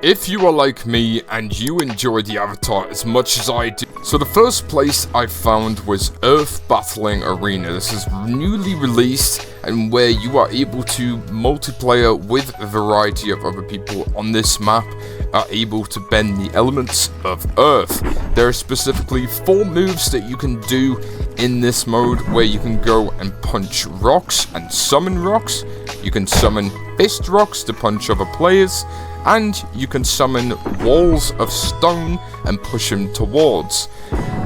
If you are like me and you enjoy the Avatar as much as I do, so the first place I found was Earthbending Arena. This is newly released and where you are able to multiplayer with a variety of other people on this map, are able to bend the elements of Earth. There are specifically 4 moves that you can do in this mode where you can go and punch rocks and summon rocks. You can summon fist rocks to punch other players, and you can summon walls of stone and push them towards.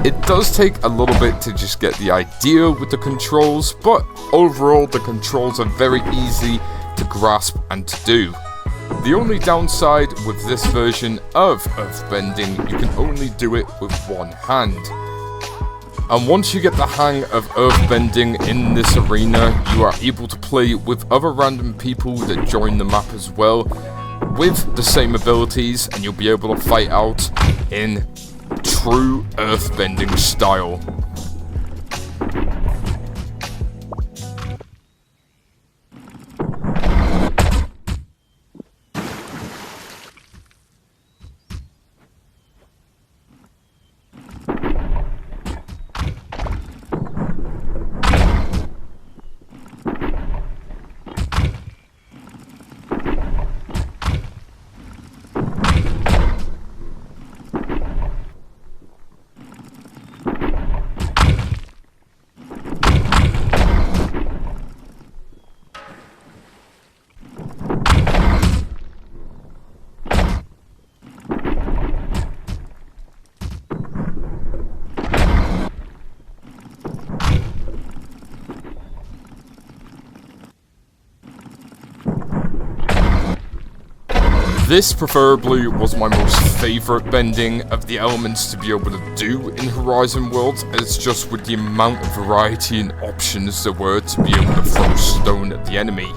It does take a little bit to just get the idea with the controls, but overall the controls are very easy to grasp and to do. The only downside with this version of Earthbending, you can only do it with one hand. And once you get the hang of Earthbending in this arena, you are able to play with other random people that join the map as well, with the same abilities, and you'll be able to fight out in true Earthbending style. This preferably was my most favourite bending of the elements to be able to do in Horizon Worlds, as just with the amount of variety and options there were to be able to throw stone at the enemy.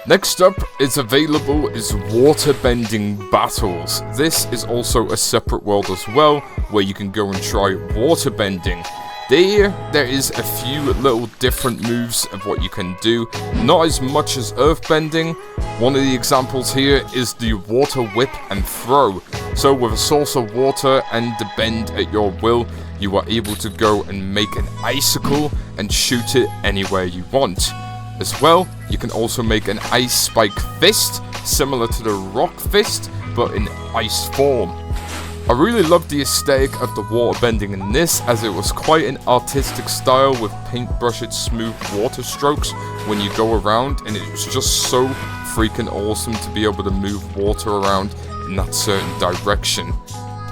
Next up is available is Waterbending Battles. This is also a separate world as well, where you can go and try waterbending. There is a few little different moves of what you can do, not as much as Earthbending. One of the examples here is the water whip and throw. So with a source of water and the bend at your will, you are able to go and make an icicle and shoot it anywhere you want. As well, you can also make an ice spike fist, similar to the rock fist, but in ice form. I really loved the aesthetic of the waterbending in this, as it was quite an artistic style with paintbrushed smooth water strokes when you go around, and it was just so freaking awesome to be able to move water around in that certain direction.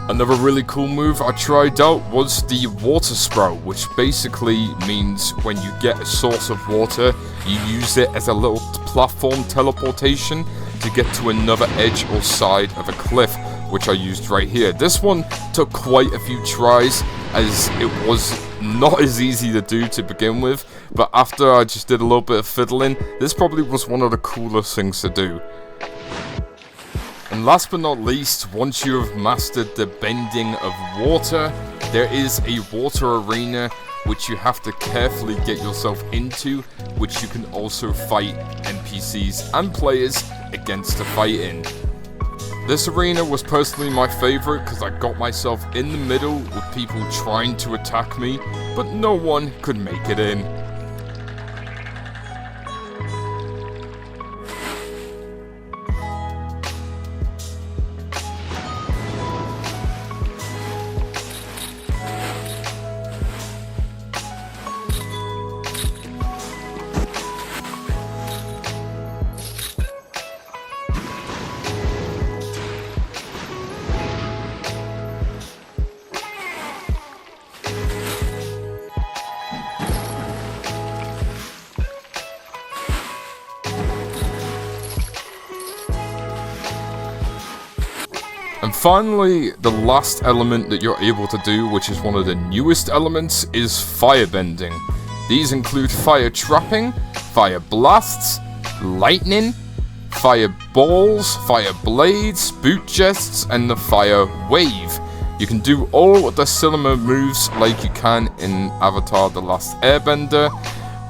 Another really cool move I tried out was the water sprout, which basically means when you get a source of water, you use it as a little platform teleportation to get to another edge or side of a cliff, which I used right here. This one took quite a few tries, as it was not as easy to do to begin with, but after I just did a little bit of fiddling, this probably was one of the coolest things to do. And last but not least, once you have mastered the bending of water, there is a water arena which you have to carefully get yourself into, which you can also fight NPCs and players against to fight in. This arena was personally my favourite because I got myself in the middle with people trying to attack me, but no one could make it in. And finally, the last element that you're able to do, which is one of the newest elements, is firebending. These include fire trapping, fire blasts, lightning, fire balls, fire blades, boot jests, and the fire wave. You can do all the similar moves like you can in Avatar: The Last Airbender.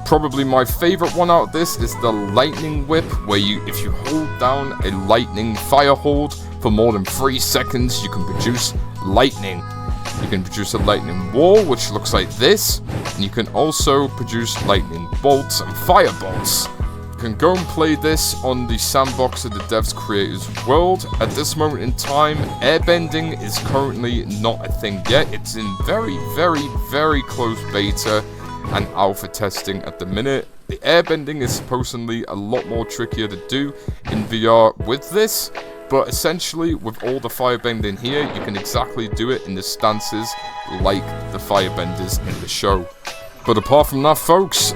Probably my favorite one out of this is the lightning whip, where if you hold down a lightning fire hold for more than 3 seconds, you can produce lightning. You can produce a lightning wall, which looks like this, and you can also produce lightning bolts and fire bolts. You can go and play this on the sandbox of the devs creators world. At this moment in time, airbending is currently not a thing yet. It's in very, very, very close beta and alpha testing at the minute. The airbending is supposedly a lot more trickier to do in VR with this, but essentially with all the firebending here, you can exactly do it in the stances like the firebenders in the show. But apart from that, folks,